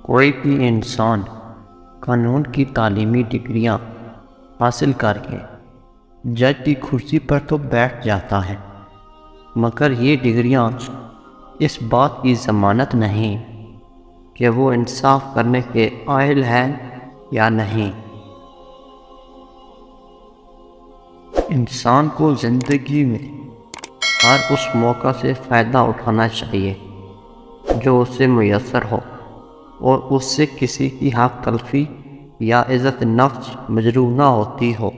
کوئی بھی انسان قانون کی تعلیمی ڈگریاں حاصل کر کے جج کی کرسی پر تو بیٹھ جاتا ہے، مگر یہ ڈگریاں اس بات کی ضمانت نہیں کہ وہ انصاف کرنے کے اہل ہے یا نہیں۔ انسان کو زندگی میں ہر اس موقع سے فائدہ اٹھانا چاہیے جو اسے میسر ہو، اور اس سے کسی کی حق تلفی یا عزت نفس مجروح نہ ہوتی ہو۔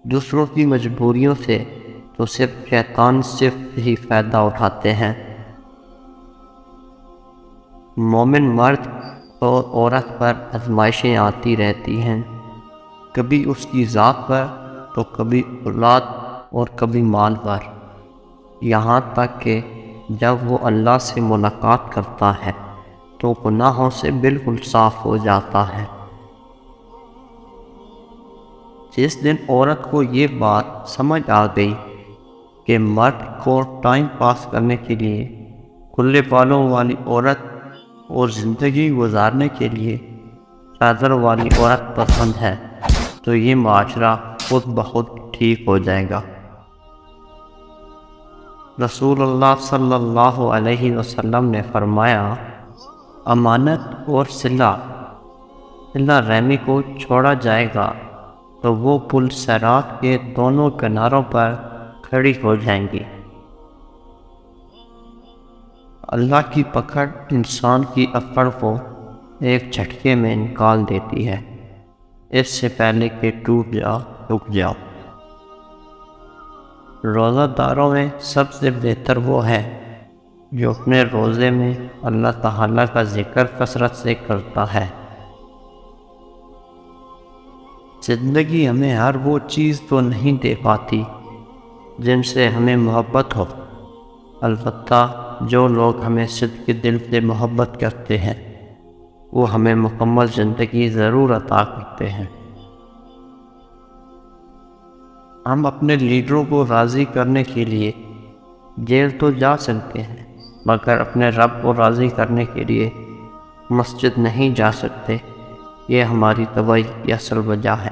دوسروں کی مجبوریوں سے تو صرف شیطان صرف ہی فائدہ اٹھاتے ہیں۔ مومن مرد اور عورت پر آزمائشیں آتی رہتی ہیں، کبھی اس کی ذات پر تو کبھی اولاد اور کبھی مال پر، یہاں تک کہ جب وہ اللہ سے ملاقات کرتا ہے تو گناہوں سے بالکل صاف ہو جاتا ہے۔ جس دن عورت کو یہ بات سمجھ آ گئی کہ مرد کو ٹائم پاس کرنے کے لیے کھلے بالوں والی عورت اور زندگی گزارنے کے لیے چادر والی عورت پسند ہے، تو یہ معاشرہ خود بخود ٹھیک ہو جائے گا۔ رسول اللہ صلی اللہ علیہ وسلم نے فرمایا، امانت اور صلہ رحمی کو چھوڑا جائے گا تو وہ پل صراط کے دونوں کناروں پر کھڑی ہو جائیں گی۔ اللہ کی پکڑ انسان کی اکڑ کو ایک جھٹکے میں نکال دیتی ہے، اس سے پہلے کہ ٹوٹ جاؤ رک جاؤ۔ روزہ داروں میں سب سے بہتر وہ ہے جو اپنے روزے میں اللہ تعالیٰ کا ذکر کثرت سے کرتا ہے۔ زندگی ہمیں ہر وہ چیز تو نہیں دے پاتی جن سے ہمیں محبت ہو، البتہ جو لوگ ہمیں صدق دل سے محبت کرتے ہیں وہ ہمیں مکمل زندگی ضرور عطا کرتے ہیں۔ ہم اپنے لیڈروں کو راضی کرنے کے لیے جیل تو جا سکتے ہیں، مگر اپنے رب کو راضی کرنے کے لیے مسجد نہیں جا سکتے۔ یہ ہماری تباہی کی اصل وجہ ہے۔